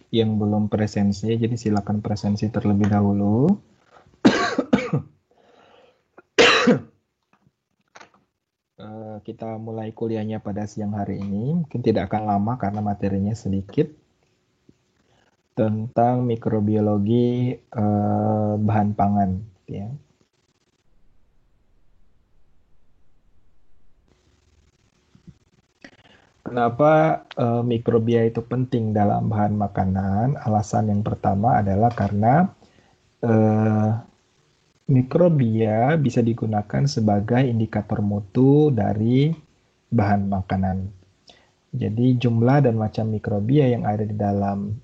yang belum presensi, jadi silakan presensi terlebih dahulu. Kita mulai kuliahnya pada siang hari ini, mungkin tidak akan lama karena materinya sedikit, tentang mikrobiologi bahan pangan, ya. Kenapa mikrobia itu penting dalam bahan makanan? Alasan yang pertama adalah karena eh, mikrobia bisa digunakan sebagai indikator mutu dari bahan makanan. Jadi jumlah dan macam mikrobia yang ada di dalam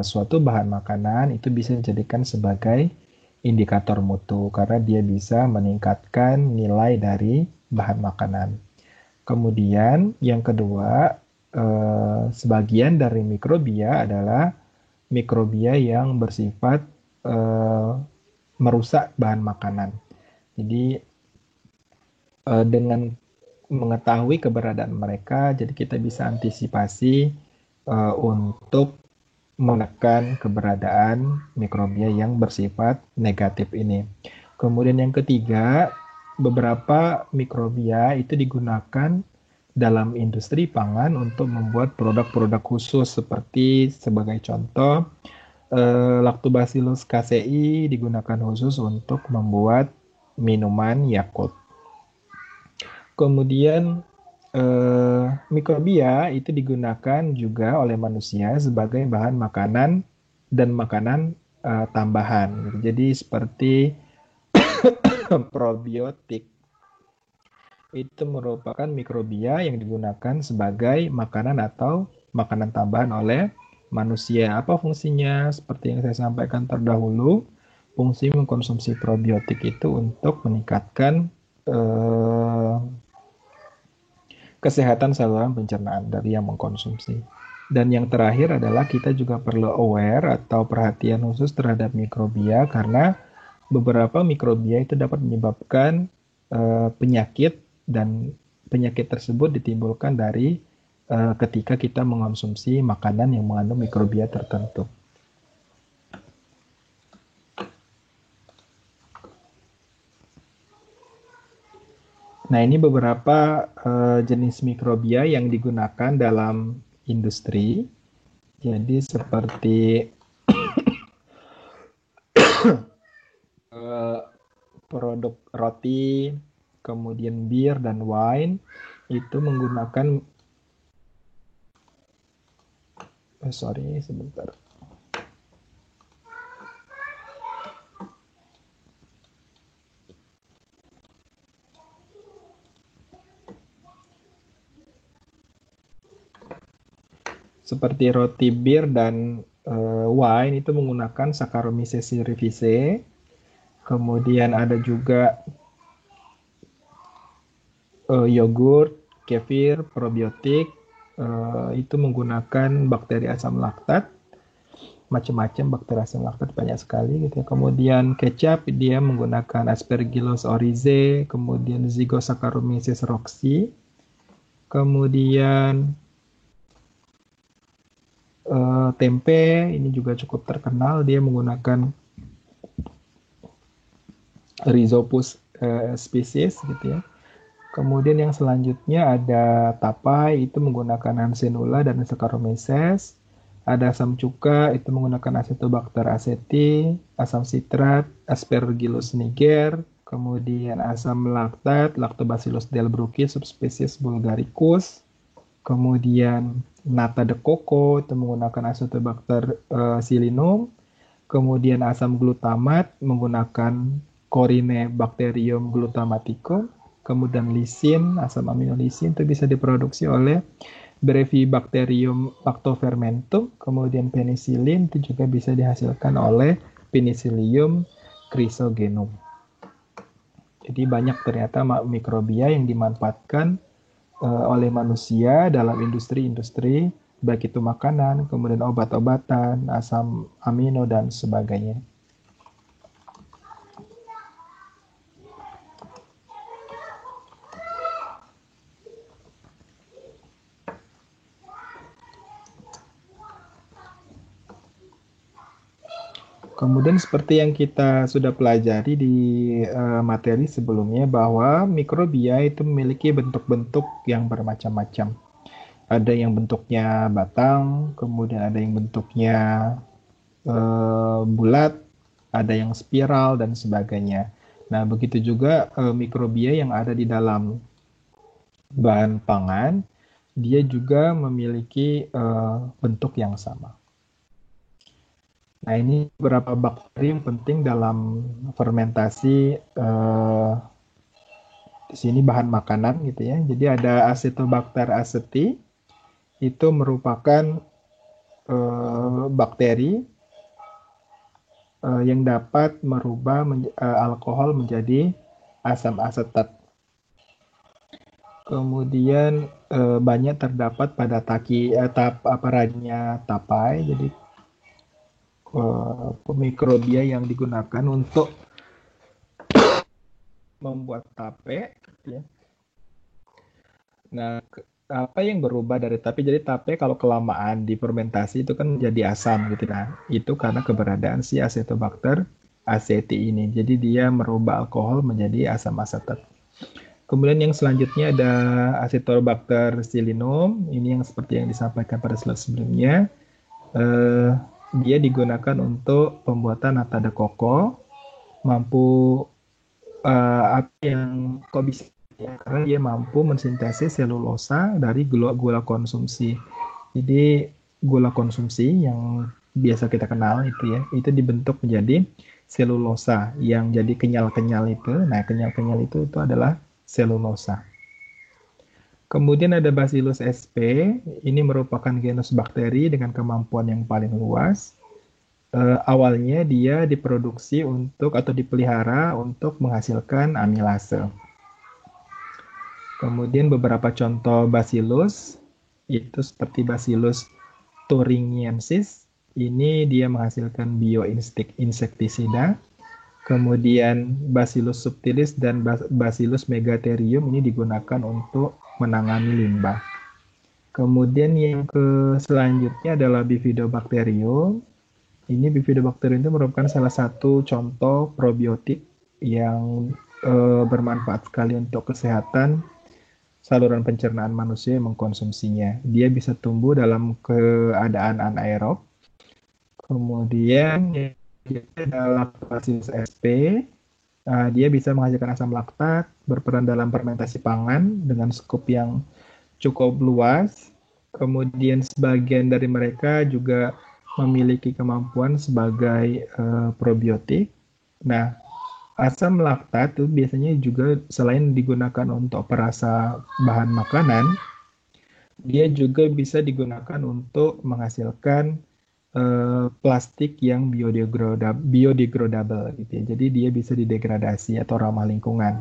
suatu bahan makanan itu bisa dijadikan sebagai indikator mutu karena dia bisa meningkatkan nilai dari bahan makanan. Kemudian yang kedua, sebagian dari mikrobia adalah mikrobia yang bersifat eh, merusak bahan makanan. Jadi dengan mengetahui keberadaan mereka, jadi kita bisa antisipasi untuk menekan keberadaan mikrobia yang bersifat negatif ini. Kemudian yang ketiga, beberapa mikrobia itu digunakan dalam industri pangan untuk membuat produk-produk khusus seperti sebagai contoh Lactobacillus casei digunakan khusus untuk membuat minuman Yakult. Kemudian mikrobia itu digunakan juga oleh manusia sebagai bahan makanan dan makanan tambahan. Jadi seperti probiotik itu merupakan mikrobia yang digunakan sebagai makanan atau makanan tambahan oleh manusia. Apa fungsinya? Seperti yang saya sampaikan terdahulu, fungsi mengkonsumsi probiotik itu untuk meningkatkan eh, kesehatan saluran pencernaan dari yang mengkonsumsi. Dan yang terakhir adalah kita juga perlu aware atau perhatian khusus terhadap mikrobia karena beberapa mikrobia itu dapat menyebabkan penyakit dan penyakit tersebut ditimbulkan dari ketika kita mengonsumsi makanan yang mengandung mikrobia tertentu. Nah, ini beberapa jenis mikrobia yang digunakan dalam industri. Jadi seperti eh, produk roti, kemudian bir dan wine itu menggunakan sorry sebentar. Seperti roti, bir dan wine itu menggunakan Saccharomyces cerevisiae. Kemudian ada juga yogurt, kefir, probiotik itu menggunakan bakteri asam laktat, macam-macam bakteri asam laktat banyak sekali gitu ya. Kemudian kecap dia menggunakan Aspergillus oryzae, kemudian Zygosaccharomyces roxy. Kemudian tempe ini juga cukup terkenal, dia menggunakan Rhizopus species gitu ya. Kemudian yang selanjutnya ada tapai itu menggunakan Hansenula dan Saccharomyces. Ada asam cuka itu menggunakan Acetobacter aceti, asam sitrat, Aspergillus niger, kemudian asam laktat, Lactobacillus delbrueckii subspesies bulgaricus, kemudian nata de coco itu menggunakan Acetobacter psilinum, kemudian asam glutamat menggunakan Corynebacterium glutamaticum, kemudian lisin, asam amino lisin itu bisa diproduksi oleh Brevibacterium lactofermentum, kemudian penisilin itu juga bisa dihasilkan oleh Penicillium chrysogenum. Jadi banyak ternyata mikrobia yang dimanfaatkan oleh manusia dalam industri-industri, baik itu makanan, kemudian obat-obatan, asam amino, dan sebagainya. Kemudian seperti yang kita sudah pelajari di materi sebelumnya bahwa mikrobia itu memiliki bentuk-bentuk yang bermacam-macam. Ada yang bentuknya batang, kemudian ada yang bentuknya bulat, ada yang spiral dan sebagainya. Nah, begitu juga mikrobia yang ada di dalam bahan pangan, dia juga memiliki bentuk yang sama. Nah, ini beberapa bakteri yang penting dalam fermentasi di sini bahan makanan gitu ya. Jadi ada Acetobacter aceti, itu merupakan bakteri yang dapat merubah alkohol menjadi asam asetat. Kemudian banyak terdapat pada rajnya tapai. Jadi mikrobia yang digunakan untuk membuat tape. Ya. Nah, apa yang berubah dari tape? Jadi tape kalau kelamaan difermentasi itu kan menjadi asam gitu. Nah, itu karena keberadaan si Acetobacter aceti ini. Jadi dia merubah alkohol menjadi asam asetat. Kemudian yang selanjutnya ada Acetobacter silynum. Ini yang seperti yang disampaikan pada slide sebelumnya. Dia digunakan untuk pembuatan nata de coco. Mampu apa yang kok bisa ya, karena dia mampu mensintesis selulosa dari gula konsumsi. Jadi gula konsumsi yang biasa kita kenal itu ya, itu dibentuk menjadi selulosa yang jadi kenyal-kenyal itu. Nah, kenyal-kenyal itu adalah selulosa. Kemudian ada Bacillus sp, ini merupakan genus bakteri dengan kemampuan yang paling luas. Awalnya dia diproduksi untuk atau dipelihara untuk menghasilkan amilase. Kemudian beberapa contoh Bacillus itu seperti Bacillus thuringiensis, ini dia menghasilkan bioinsektisida. Kemudian Bacillus subtilis dan Bacillus megatherium ini digunakan untuk menangani limbah. Kemudian yang selanjutnya adalah Bifidobacterium. Ini Bifidobacterium itu merupakan salah satu contoh probiotik yang bermanfaat sekali untuk kesehatan saluran pencernaan manusia yang mengkonsumsinya. Dia bisa tumbuh dalam keadaan anaerob. Kemudian dalam Bacillus sp, dia bisa menghasilkan asam laktat, berperan dalam fermentasi pangan dengan skop yang cukup luas. Kemudian sebagian dari mereka juga memiliki kemampuan sebagai probiotik. Nah, asam laktat itu biasanya juga selain digunakan untuk perasa bahan makanan, dia juga bisa digunakan untuk menghasilkan plastik yang biodegradable gitu ya. Jadi dia bisa didegradasi atau ramah lingkungan.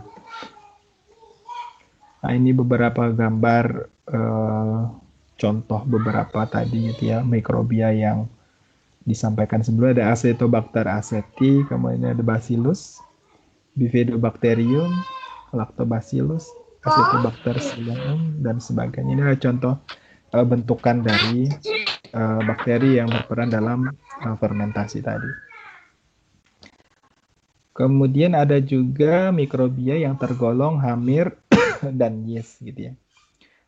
Nah, ini beberapa gambar contoh beberapa tadi gitu ya, mikrobia yang disampaikan sebelumnya. Ada Acetobacter aceti, kemudian ada Bacillus, Bifidobacterium, Lactobacillus, Acetobacter silynum, dan sebagainya. Ini adalah contoh bentukan dari bakteri yang berperan dalam fermentasi tadi. Kemudian ada juga mikrobia yang tergolong hamir dan yeast gitu ya.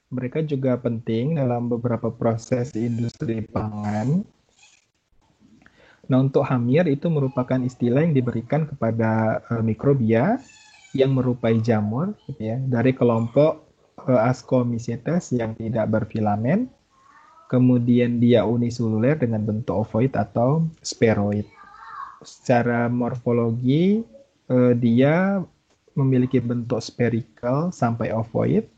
Mereka juga penting dalam beberapa proses industri pangan. Nah, untuk hamir itu merupakan istilah yang diberikan kepada mikrobia yang merupai jamur gitu ya, dari kelompok Ascomycetes yang tidak berfilamen. Kemudian dia uniseluler dengan bentuk ovoid atau spheroid. Secara morfologi dia memiliki bentuk spherical sampai ovoid.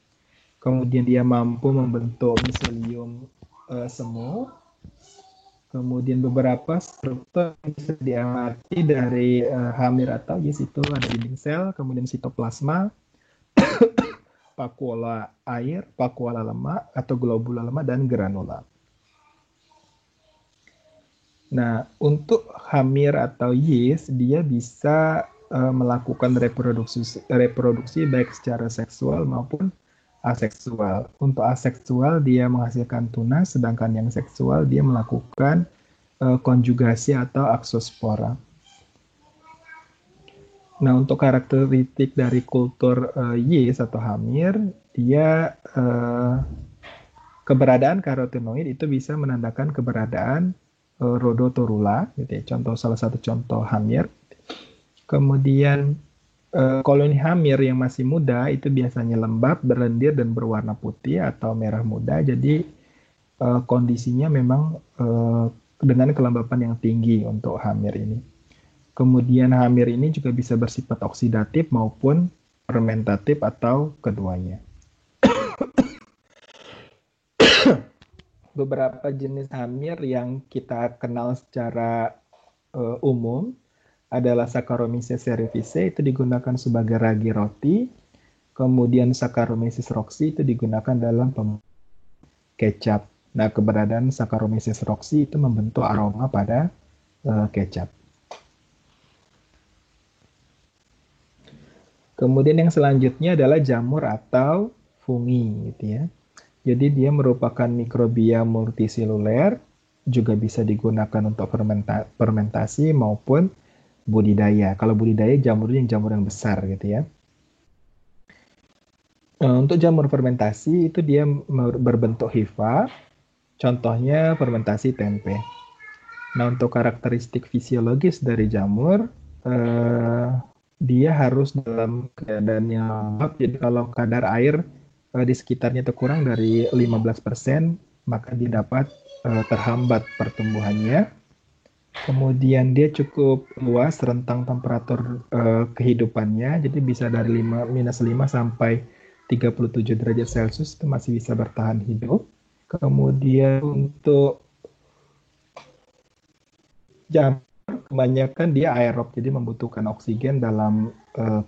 Kemudian dia mampu membentuk miselium semu. Kemudian beberapa struktur bisa diamati dari hamir atau yeast itu ada dinding sel, kemudian sitoplasma, vakuola air, vakuola lemak atau globula lemak, dan granula. Nah, untuk hamir atau yeast, dia bisa melakukan reproduksi baik secara seksual maupun aseksual. Untuk aseksual dia menghasilkan tunas, sedangkan yang seksual dia melakukan konjugasi atau aksospora. Nah, untuk karakteristik dari kultur yeast atau hamir, dia keberadaan karotenoid itu bisa menandakan keberadaan rhodotorula, gitu ya. Salah satu contoh hamir. Kemudian koloni hamir yang masih muda itu biasanya lembab, berlendir dan berwarna putih atau merah muda. Jadi kondisinya memang dengan kelembapan yang tinggi untuk hamir ini. Kemudian hamir ini juga bisa bersifat oksidatif maupun fermentatif atau keduanya. Beberapa jenis hamir yang kita kenal secara umum adalah Saccharomyces cerevisiae, itu digunakan sebagai ragi roti. Kemudian Saccharomyces roxy itu digunakan dalam kecap. Nah, keberadaan Saccharomyces roxy itu membentuk aroma pada kecap. Kemudian yang selanjutnya adalah jamur atau fungi, gitu ya. Jadi dia merupakan mikrobia multiseluler, juga bisa digunakan untuk fermentasi maupun budidaya. Kalau budidaya jamurnya jamur yang besar, gitu ya. Untuk jamur fermentasi itu dia berbentuk hifa, contohnya fermentasi tempe. Nah, untuk karakteristik fisiologis dari jamur, dia harus dalam keadaan yang lembab. Jadi kalau kadar air di sekitarnya itu kurang dari 15%, maka dia dapat terhambat pertumbuhannya. Kemudian dia cukup luas rentang temperatur kehidupannya, jadi bisa dari -5 sampai 37 derajat Celcius itu masih bisa bertahan hidup. Kemudian untuk jamur kebanyakan dia aerob, jadi membutuhkan oksigen dalam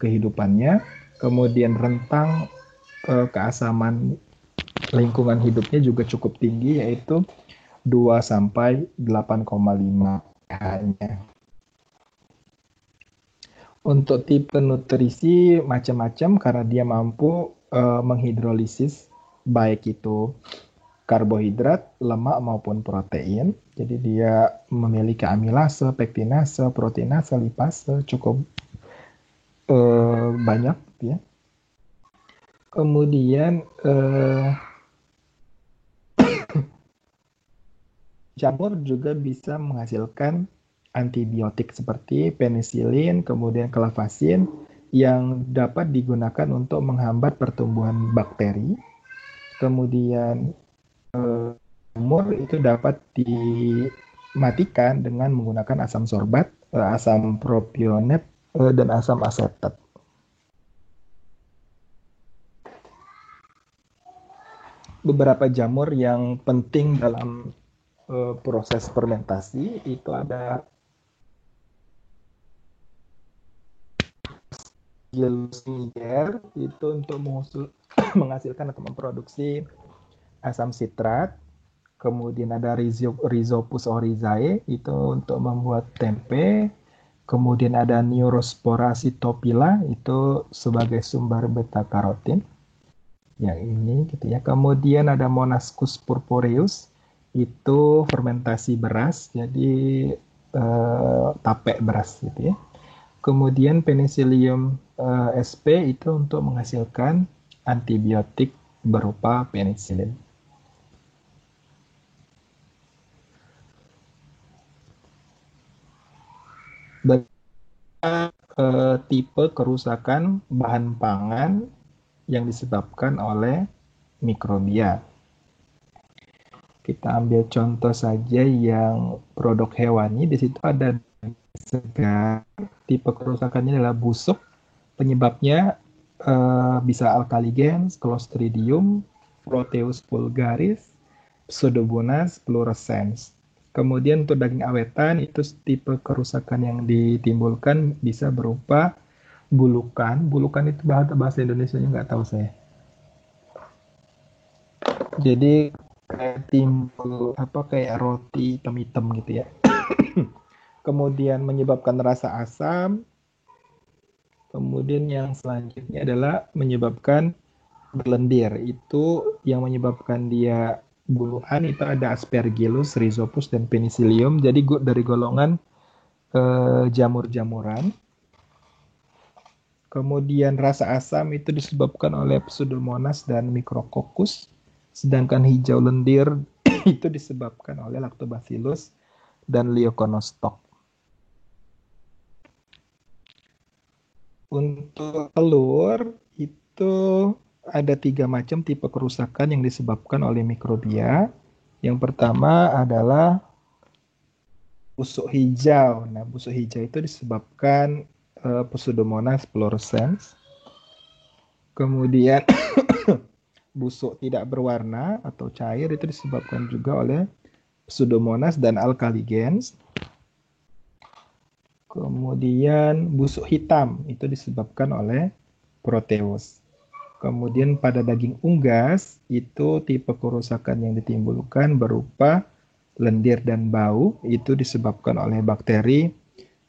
kehidupannya. Kemudian rentang keasaman lingkungan hidupnya juga cukup tinggi, yaitu 2 sampai 8,5 pH-nya. Untuk tipe nutrisi macam-macam karena dia mampu menghidrolisis baik itu karbohidrat, lemak maupun protein. Jadi dia memiliki amilase, pektinase, proteinase, lipase cukup banyak, ya. Kemudian jamur juga bisa menghasilkan antibiotik seperti penisilin, kemudian clavacin yang dapat digunakan untuk menghambat pertumbuhan bakteri. Kemudian jamur itu dapat dimatikan dengan menggunakan asam sorbat, asam propionat, dan asam asetat. Beberapa jamur yang penting dalam proses fermentasi itu ada Gilosiniger, itu untuk menghasilkan atau memproduksi asam sitrat. Kemudian ada Rhizopus oryzae, itu untuk membuat tempe. Kemudian ada Neurospora cytopila, itu sebagai sumber beta karotin. Yang ini gitu ya. Kemudian ada Monascus purpureus, itu fermentasi beras, jadi tape beras gitu ya. Kemudian Penicillium sp itu untuk menghasilkan antibiotik berupa penisilin. Tipe kerusakan bahan pangan yang disebabkan oleh mikrobia. Kita ambil contoh saja yang produk hewani. Di situ ada segar. Tipe kerusakannya adalah busuk. Penyebabnya bisa alkaligens, Clostridium, Proteus vulgaris, Pseudomonas fluorescens. Kemudian untuk daging awetan itu tipe kerusakan yang ditimbulkan bisa berupa bulukan. Bulukan itu bahasa Indonesianya nggak tahu saya. Jadi kayak timbul kayak roti hitam-hitam gitu ya. Kemudian menyebabkan rasa asam. Kemudian yang selanjutnya adalah menyebabkan berlendir. Itu yang menyebabkan dia buluan itu ada Aspergillus, Rhizopus, dan Penicillium. Jadi dari golongan jamur-jamuran. Kemudian rasa asam itu disebabkan oleh Pseudomonas dan Micrococcus. Sedangkan hijau lendir itu disebabkan oleh Lactobacillus dan Leuconostoc. Untuk telur itu ada 3 macam tipe kerusakan yang disebabkan oleh mikrobia. Yang pertama adalah busuk hijau. Nah, busuk hijau itu disebabkan Pseudomonas fluorescens. Kemudian busuk tidak berwarna atau cair itu disebabkan juga oleh Pseudomonas dan alkaligens. Kemudian busuk hitam itu disebabkan oleh Proteus. Kemudian pada daging unggas itu tipe kerusakan yang ditimbulkan berupa lendir dan bau itu disebabkan oleh bakteri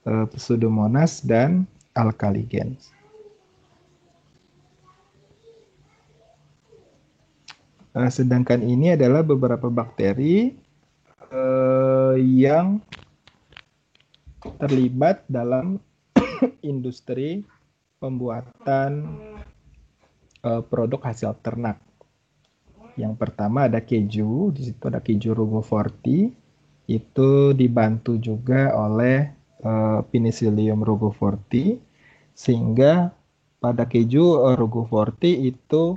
Pseudomonas dan alkaligens. Sedangkan ini adalah beberapa bakteri yang terlibat dalam industri pembuatan produk hasil ternak. Yang pertama ada keju, di situ ada keju Roquefort, itu dibantu juga oleh Penicillium roqueforti, sehingga pada keju Roquefort itu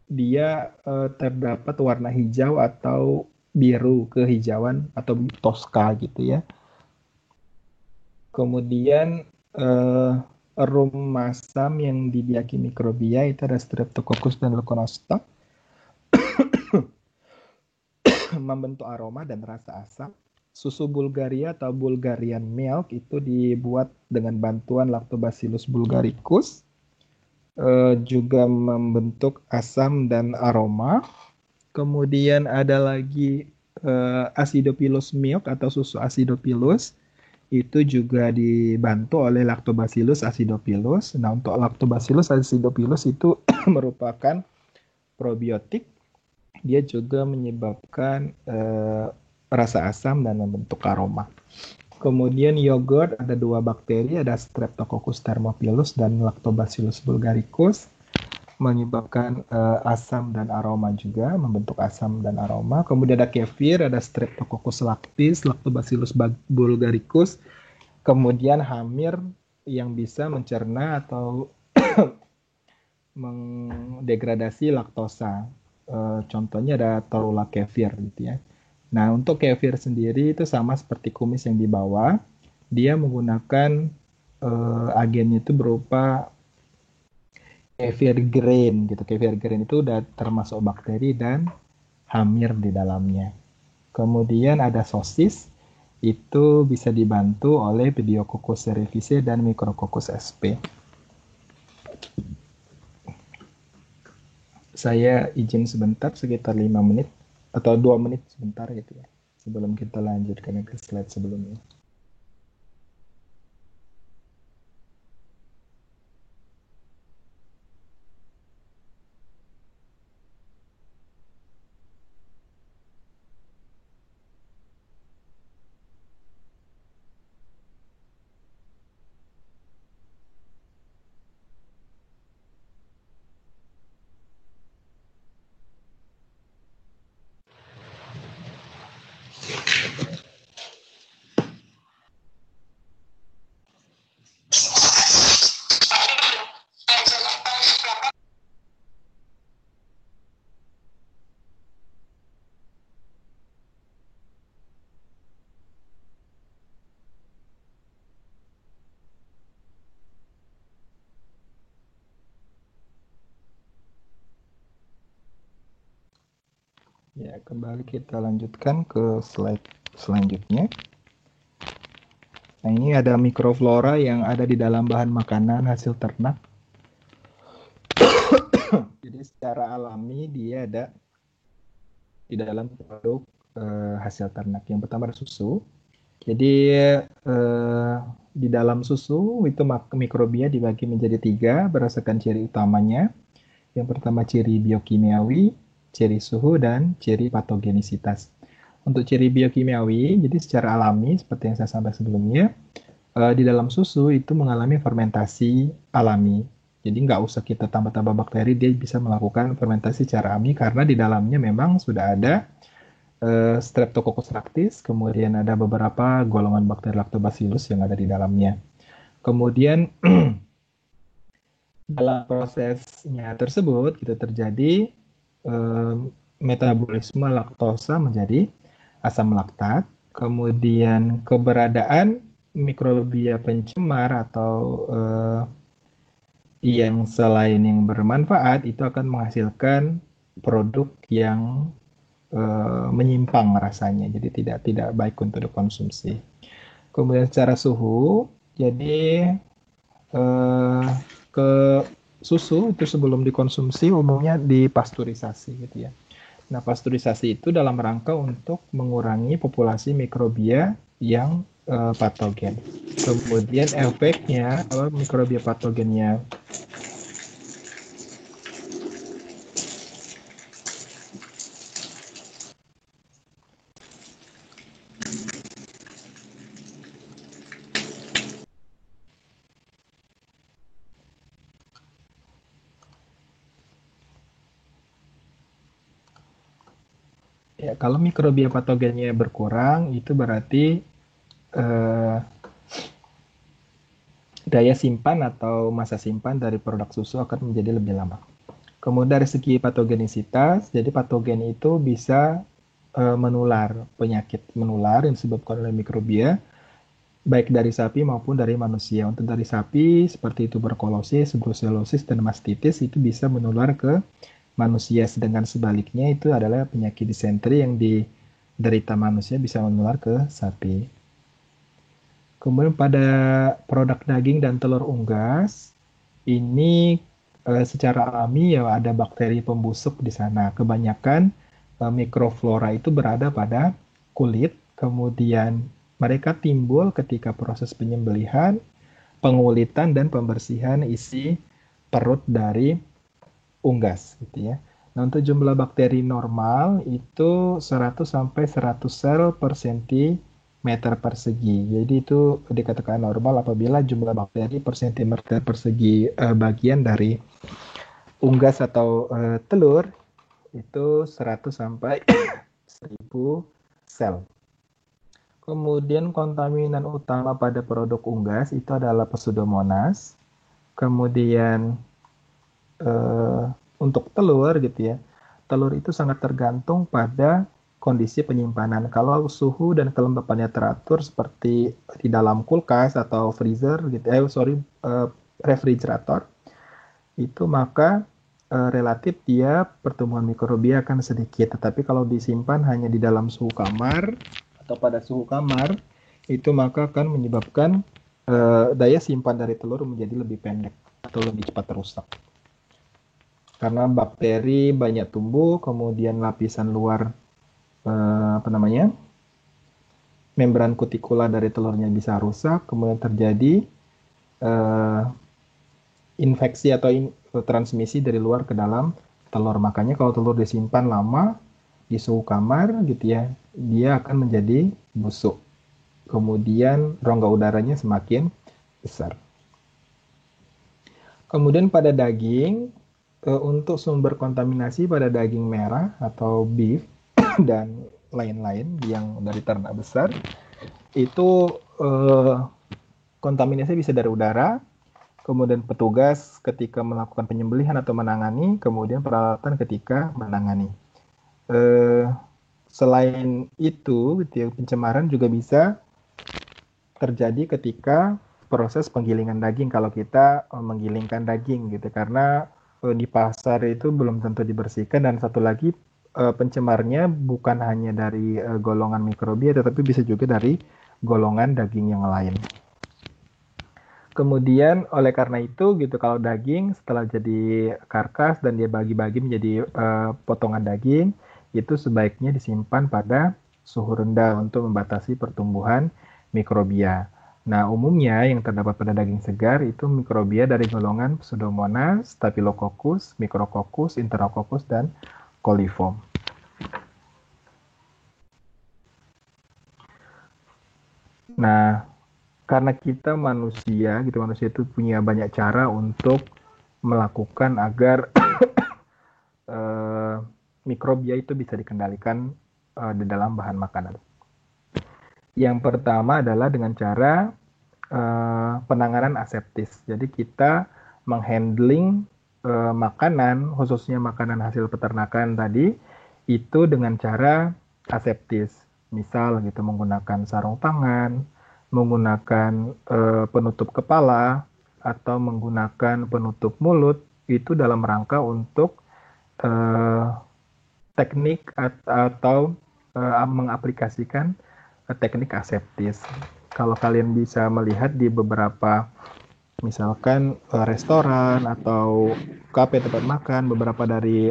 dia terdapat warna hijau atau biru kehijauan atau toska gitu ya. Kemudian rum masam yang dibiaki mikrobia itu ada Streptococcus dan Leuconostoc membentuk aroma dan rasa asam. Susu Bulgaria atau Bulgarian milk itu dibuat dengan bantuan Lactobacillus bulgaricus, juga membentuk asam dan aroma. Kemudian ada lagi Acidophilus milk atau susu Acidophilus, itu juga dibantu oleh Lactobacillus acidophilus. Nah, untuk Lactobacillus acidophilus itu merupakan probiotik. Dia juga menyebabkan rasa asam dan membentuk aroma. Kemudian yogurt ada 2 bakteri, ada Streptococcus thermophilus dan Lactobacillus bulgaricus, menyebabkan asam dan aroma juga, membentuk asam dan aroma. Kemudian ada kefir, ada Streptococcus lactis, Lactobacillus bulgaricus. Kemudian hamir yang bisa mencerna atau mendegradasi laktosa. Contohnya ada torula kefir gitu ya. Nah, untuk kefir sendiri itu sama seperti kumis yang di bawah. Dia menggunakan agennya itu berupa kefir grain gitu. Kefir grain itu udah termasuk bakteri dan hamir di dalamnya. Kemudian ada sosis, itu bisa dibantu oleh Pediococcus cerevisiae dan Micrococcus sp. Saya izin sebentar, sekitar 5 menit atau 2 menit sebentar gitu ya, sebelum kita lanjutkan ke slide sebelumnya. Ya, kembali kita lanjutkan ke slide selanjutnya. Nah, ini ada mikroflora yang ada di dalam bahan makanan hasil ternak. Jadi secara alami dia ada di dalam produk hasil ternak. Yang pertama ada susu. Jadi di dalam susu itu mikrobia dibagi menjadi 3 berdasarkan ciri utamanya. Yang pertama ciri biokimiawi, ciri suhu, dan ciri patogenisitas. Untuk ciri biokimiawi, jadi secara alami, seperti yang saya sampaikan sebelumnya, di dalam susu itu mengalami fermentasi alami. Jadi nggak usah kita tambah-tambah bakteri, dia bisa melakukan fermentasi secara alami karena di dalamnya memang sudah ada Streptococcus lactis, kemudian ada beberapa golongan bakteri Lactobacillus yang ada di dalamnya. Kemudian dalam prosesnya tersebut kita terjadi metabolisme laktosa menjadi asam laktat, kemudian keberadaan mikrobia pencemar atau yang selain yang bermanfaat itu akan menghasilkan produk yang menyimpang rasanya, jadi tidak baik untuk dikonsumsi. Kemudian secara suhu, jadi ke susu itu sebelum dikonsumsi umumnya dipasteurisasi gitu ya. Nah, pasteurisasi itu dalam rangka untuk mengurangi populasi mikrobia yang patogen. Kemudian efeknya kalau mikrobia patogennya ya, kalau mikrobia patogennya berkurang itu berarti daya simpan atau masa simpan dari produk susu akan menjadi lebih lama. Kemudian dari segi patogenisitas, jadi patogen itu bisa menular, penyakit menular yang disebabkan oleh mikrobia, baik dari sapi maupun dari manusia. Untuk dari sapi, seperti tuberkulosis, brucellosis, dan mastitis itu bisa menular ke manusia, sedangkan sebaliknya itu adalah penyakit disenteri yang diderita manusia bisa menular ke sapi. Kemudian pada produk daging dan telur unggas, ini secara alami ya ada bakteri pembusuk di sana. Kebanyakan mikroflora itu berada pada kulit, kemudian mereka timbul ketika proses penyembelihan, pengulitan, dan pembersihan isi perut dari unggas gitu ya. Nah, untuk jumlah bakteri normal itu 100 sampai 100 sel per sentimeter persegi. Jadi itu dikatakan normal apabila jumlah bakteri per sentimeter persegi bagian dari unggas atau telur itu 100 sampai 1000 sel. Kemudian kontaminan utama pada produk unggas itu adalah Pseudomonas. Kemudian untuk telur gitu ya, telur itu sangat tergantung pada kondisi penyimpanan. Kalau suhu dan kelembapannya teratur seperti di dalam kulkas atau freezer gitu, refrigerator, itu maka relatif dia pertumbuhan mikrobia akan sedikit. Tetapi kalau disimpan hanya di dalam suhu kamar atau pada suhu kamar, itu maka akan menyebabkan daya simpan dari telur menjadi lebih pendek atau lebih cepat rusak. Karena bakteri banyak tumbuh, kemudian lapisan luar membran kutikula dari telurnya bisa rusak, kemudian terjadi infeksi atau transmisi dari luar ke dalam telur. Makanya kalau telur disimpan lama di suhu kamar gitu ya, dia akan menjadi busuk. Kemudian rongga udaranya semakin besar. Kemudian pada daging, untuk sumber kontaminasi pada daging merah atau beef dan lain-lain yang dari ternak besar, itu kontaminasi bisa dari udara, kemudian petugas ketika melakukan penyembelihan atau menangani, kemudian peralatan ketika menangani. Selain itu, gitu ya, pencemaran juga bisa terjadi ketika proses penggilingan daging kalau kita menggilingkan daging gitu, karena di pasar itu belum tentu dibersihkan, dan satu lagi pencemarnya bukan hanya dari golongan mikrobia tetapi bisa juga dari golongan daging yang lain. Kemudian oleh karena itu gitu, kalau daging setelah jadi karkas dan dia bagi-bagi menjadi potongan daging, itu sebaiknya disimpan pada suhu rendah untuk membatasi pertumbuhan mikrobia. Nah, umumnya yang terdapat pada daging segar itu mikrobia dari golongan Pseudomonas, Staphylococcus, Micrococcus, Enterococcus, dan coliform. Nah, karena kita manusia itu punya banyak cara untuk melakukan agar mikrobia itu bisa dikendalikan di dalam bahan makanan. Yang pertama adalah dengan cara penanganan aseptis. Jadi kita menghandling makanan, khususnya makanan hasil peternakan tadi, itu dengan cara aseptis. Misal gitu menggunakan sarung tangan, menggunakan penutup kepala, atau menggunakan penutup mulut, itu dalam rangka untuk teknik atau mengaplikasikan teknik aseptis. Kalau kalian bisa melihat di beberapa misalkan restoran atau kafe tempat makan, beberapa dari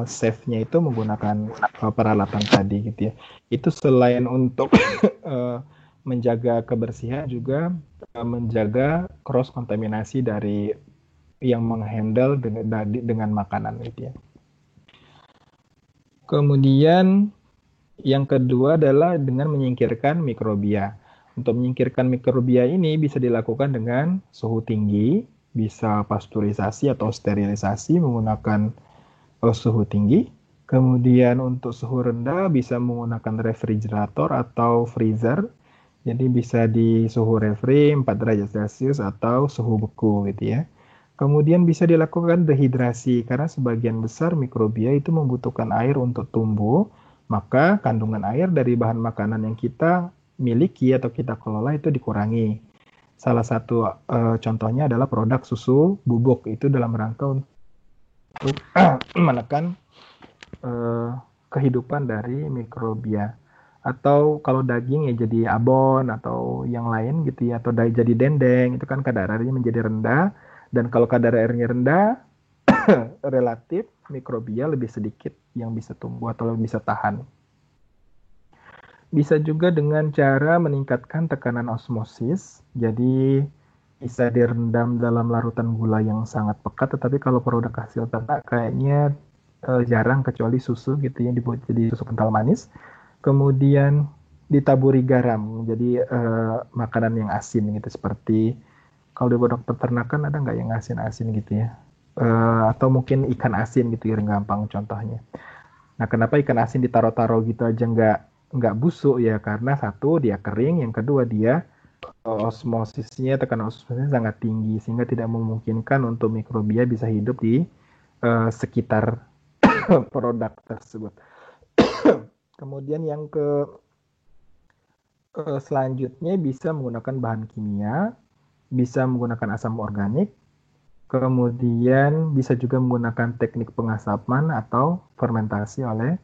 chefnya itu menggunakan peralatan tadi gitu ya. Itu selain untuk menjaga kebersihan juga menjaga cross kontaminasi dari yang menghandle dengan makanan gitu ya. Kemudian yang kedua adalah dengan menyingkirkan mikrobia. Untuk menyingkirkan mikrobia ini bisa dilakukan dengan suhu tinggi, bisa pasteurisasi atau sterilisasi menggunakan suhu tinggi. Kemudian untuk suhu rendah bisa menggunakan refrigerator atau freezer. Jadi bisa di suhu refri 4 derajat Celcius atau suhu beku gitu ya. Kemudian bisa dilakukan dehidrasi karena sebagian besar mikrobia itu membutuhkan air untuk tumbuh, maka kandungan air dari bahan makanan yang kita miliki atau kita kelola itu dikurangi. Salah satu contohnya adalah produk susu bubuk, itu dalam rangka untuk menekan kehidupan dari mikrobia. Atau kalau daging ya jadi abon atau yang lain gitu ya, atau jadi dendeng, itu kan kadar airnya menjadi rendah. Dan kalau kadar airnya rendah, relatif mikrobia lebih sedikit yang bisa tumbuh atau bisa tahan. Bisa juga dengan cara meningkatkan tekanan osmosis. Jadi bisa direndam dalam larutan gula yang sangat pekat, tetapi kalau produk hasil ternak kayaknya jarang kecuali susu gitu yang dibuat jadi susu kental manis. Kemudian ditaburi garam, jadi makanan yang asin gitu, seperti kalau di produk peternakan ada nggak yang asin-asin gitu ya? Atau mungkin ikan asin gitu yang gampang contohnya. Nah, kenapa ikan asin ditaruh-taruh gitu aja nggak busuk ya? Karena satu dia kering, yang kedua dia tekanan osmosisnya sangat tinggi sehingga tidak memungkinkan untuk mikrobia bisa hidup di sekitar produk tersebut. Kemudian yang selanjutnya bisa menggunakan bahan kimia, bisa menggunakan asam organik, kemudian bisa juga menggunakan teknik pengasapan atau fermentasi oleh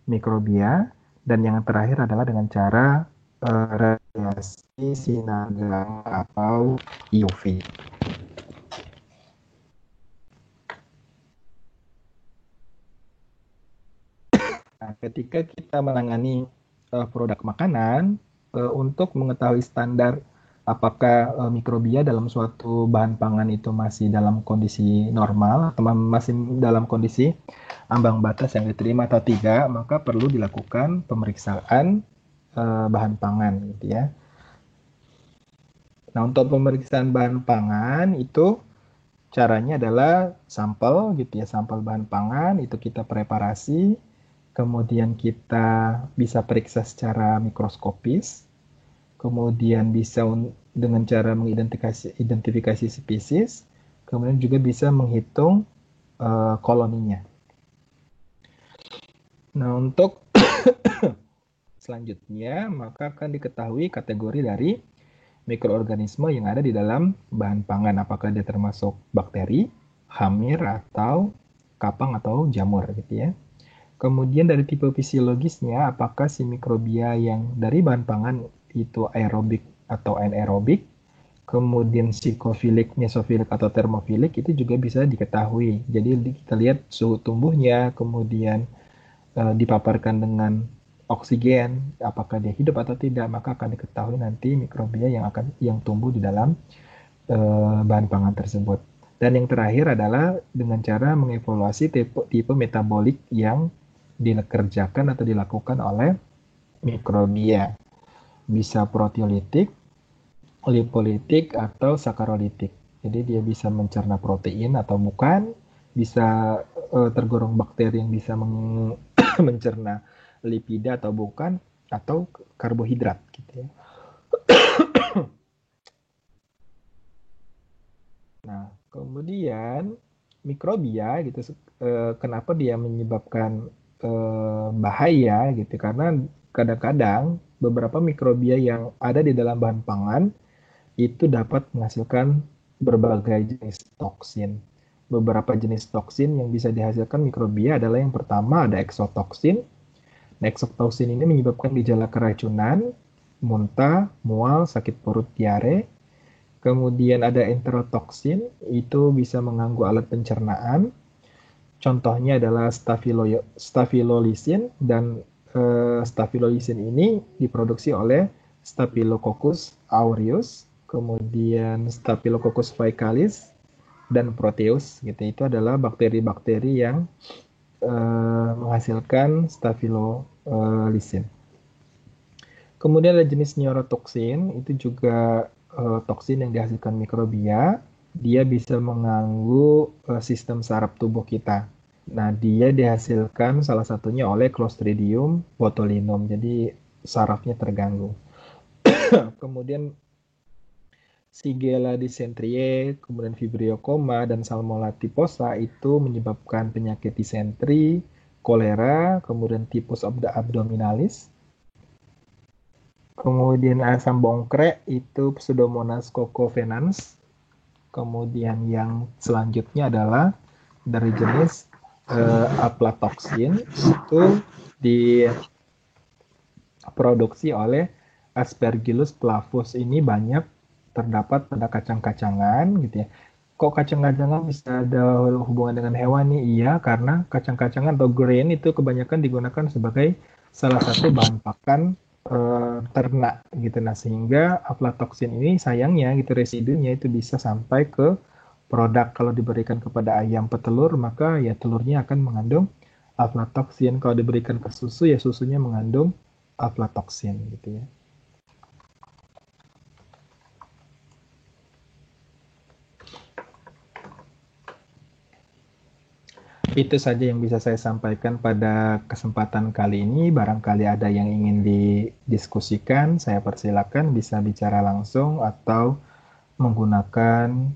mikrobia, dan yang terakhir adalah dengan cara radiasi sinar gamma atau UV. Nah, ketika kita menangani produk makanan, untuk mengetahui standar apakah mikrobia dalam suatu bahan pangan itu masih dalam kondisi normal atau masih dalam kondisi ambang batas yang diterima atau tidak, maka perlu dilakukan pemeriksaan bahan pangan gitu ya. Nah, untuk pemeriksaan bahan pangan itu caranya adalah sampel gitu ya, sampel bahan pangan itu kita preparasi, kemudian kita bisa periksa secara mikroskopis, kemudian bisa dengan cara mengidentifikasi spesies, kemudian juga bisa menghitung koloninya. Nah, untuk selanjutnya maka akan diketahui kategori dari mikroorganisme yang ada di dalam bahan pangan, apakah dia termasuk bakteri, hamir, atau kapang atau jamur gitu ya. Kemudian dari tipe fisiologisnya, apakah si mikrobia yang dari bahan pangan itu aerobik atau anaerobik, kemudian psikofilik, mesofilik, atau termofilik, itu juga bisa diketahui. Jadi kita lihat suhu tumbuhnya, kemudian dipaparkan dengan oksigen, apakah dia hidup atau tidak, maka akan diketahui nanti mikrobia yang tumbuh di dalam bahan pangan tersebut. Dan yang terakhir adalah dengan cara mengevaluasi tipe metabolik yang dikerjakan atau dilakukan oleh mikrobia. Bisa proteolitik, lipolitik, atau sakarolitik. Jadi dia bisa mencerna protein atau bukan, bisa tergolong bakteri yang bisa mencerna lipida atau bukan, atau karbohidrat gitu ya. Nah, kemudian mikrobia gitu, kenapa dia menyebabkan bahaya gitu? Karena kadang-kadang beberapa mikrobia yang ada di dalam bahan pangan itu dapat menghasilkan berbagai jenis toksin. Beberapa jenis toksin yang bisa dihasilkan mikrobia adalah yang pertama ada eksotoksin. Nah, eksotoksin ini menyebabkan gejala keracunan, muntah, mual, sakit perut, diare. Kemudian ada enterotoksin, itu bisa mengganggu alat pencernaan. Contohnya adalah staphylolysin, dan staphylolysin ini diproduksi oleh Staphylococcus aureus, kemudian Staphylococcus faecalis, dan Proteus. Gitu. Itu adalah bakteri-bakteri yang menghasilkan staphylolysin. Kemudian ada jenis neurotoksin, itu juga toksin yang dihasilkan mikrobia. Dia bisa mengganggu sistem saraf tubuh kita. Nah, dia dihasilkan salah satunya oleh Clostridium botulinum. Jadi sarafnya terganggu. Kemudian Shigella dysenteriae, kemudian Vibrio coma, dan Salmonella typhosa itu menyebabkan penyakit disentri, kolera, kemudian tifus abdominalis. Kemudian asam bongkrek itu Pseudomonas cocovenans. Kemudian yang selanjutnya adalah dari jenis aflatoksin, itu diproduksi oleh Aspergillus flavus. Ini banyak terdapat pada kacang-kacangan gitu ya. Kok kacang-kacangan bisa ada hubungan dengan hewan nih? Iya, karena kacang-kacangan atau grain itu kebanyakan digunakan sebagai salah satu bahan pakan ternak gitu. Nah, sehingga aflatoksin ini sayangnya gitu residunya itu bisa sampai ke produk. Kalau diberikan kepada ayam petelur, maka ya telurnya akan mengandung aflatoksin. Kalau diberikan ke susu, ya susunya mengandung aflatoksin gitu ya. Itu saja yang bisa saya sampaikan pada kesempatan kali ini. Barangkali ada yang ingin didiskusikan, saya persilakan bisa bicara langsung atau menggunakan